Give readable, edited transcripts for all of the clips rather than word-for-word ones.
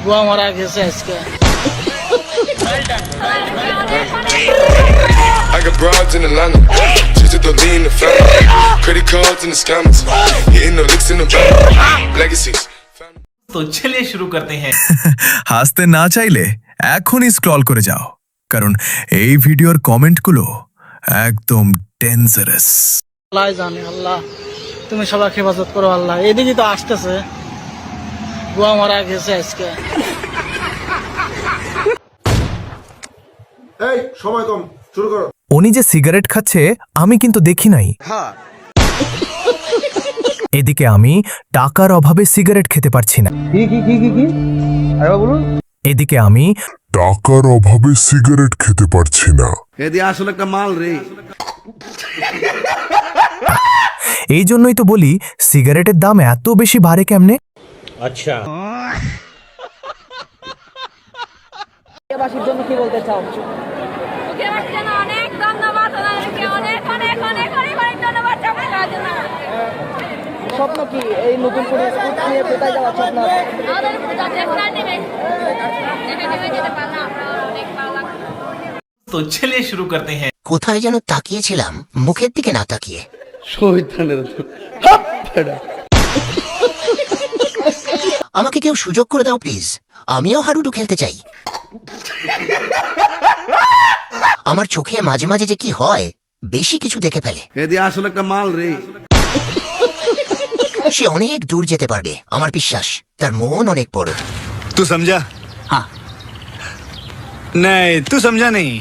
বুয়া মারা গেছে আজকে। I got broads in Atlanta, just to lean the family. Credit cards and the scammers, hitting the licks in the bank. Legacies. तो चलिए शुरू करते हैं। হাসতে না চাইলে এখনই স্ক্রল করে যাও, কারণ এই ভিডিওর কমেন্টগুলো একদম ডেঞ্জারাস। আল্লাহ জানে, আল্লাহ তুমি সবাইকে হেফাজত করো আল্লাহ। এদিকে তো আসতেছে, বুয়া মারা গেছে আজকে। এই সময় কম, শুরু করো। উনি যে সিগারেট খাচ্ছে আমি কিন্তু দেখি নাই। এদিকে আমি টাকার অভাবে সিগারেট খেতে পারছি না। এদিকে আমি টাকার অভাবে সিগারেট খেতে পারছি না। এদি আসলে একটা মাল রে। এই জন্যই তো বলি সিগারেটের দাম এত বেশি বাড়ে কেমনে। अच्छा বাসীর জন্য কি বলতে চাও? অনেক ধন্যবাদ, অনেক অনেক অনেক অনেক অনেক ধন্যবাদ। স্বপ্ন কি এই নতুন করে স্কুল নিয়ে কোথায় যাওয়ার স্বপ্ন? আমাদের যেতে পারলাম, অনেক ভালো লাগলো। तो चलिए शुरू करते हैं। কোথায় যেন তাকিয়েছিলাম, মুখের দিকে না তাকিয়ে। আমাকে কেউ সুযোগ করে দাও প্লিজ, আমিও হাডুডু খেলতে চাই। আমার চোখে মাঝে মাঝে যে কি হয়, বেশি কিছু দেখে ফেলে। এদি আসলে একটা মাল রে। সে অনেক দূর যেতে পারবে, আমার বিশ্বাস। তার মন অনেক বড়। तू समझा? हाँ नहीं, तू समझा नहीं।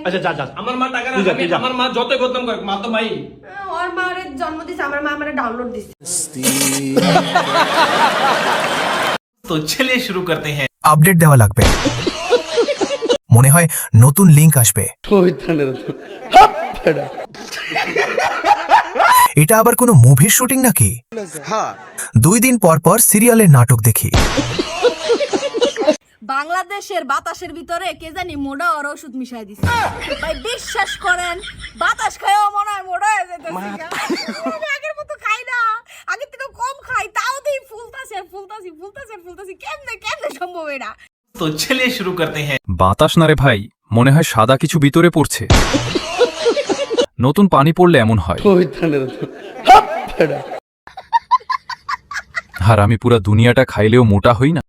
अच्छा जा जा আমার মা টাকা রাখে, আমার মা যতই বদনাম করে, মা তো ভাই ওর মা ওর জন্ম দিছে, আমার মা আমারে ডাউনলোড দিছে। तो चलिए शुरू करते हैं। আপডেট দেওয়া লাগবে, মনে হয় নতুন লিংক আসবে। এটা আবার কোনো মুভির শুটিং নাকি? 2 দিন পর পর সিরিয়ালের নাটক দেখি। বাংলাদেশের বাতাসের ভিতরে কে জানি মোটা আর ওষুধ মিশাই দিছে। ভাই বিশ্বাস করেন, বাতাস খাইও মনে হয় মোটা হয়ে যেতেছে। আমি আগের মতো খাই না, আগের থেকে কম খাই, তাও দেই ফুলতাছে ফুলতাছি ফুলতাছে ফুলতাছি। কেমনে কেমনে সম্ভব এটা? तो चलिए शुरू करते हैं। বাতাস না রে ভাই, মনে হয় সাদা কিছু ভিতরে পড়ছে। নতুন পানি পড়লে এমন হয়। আর আমি পুরা দুনিয়াটা খাইলেও মোটা হই না।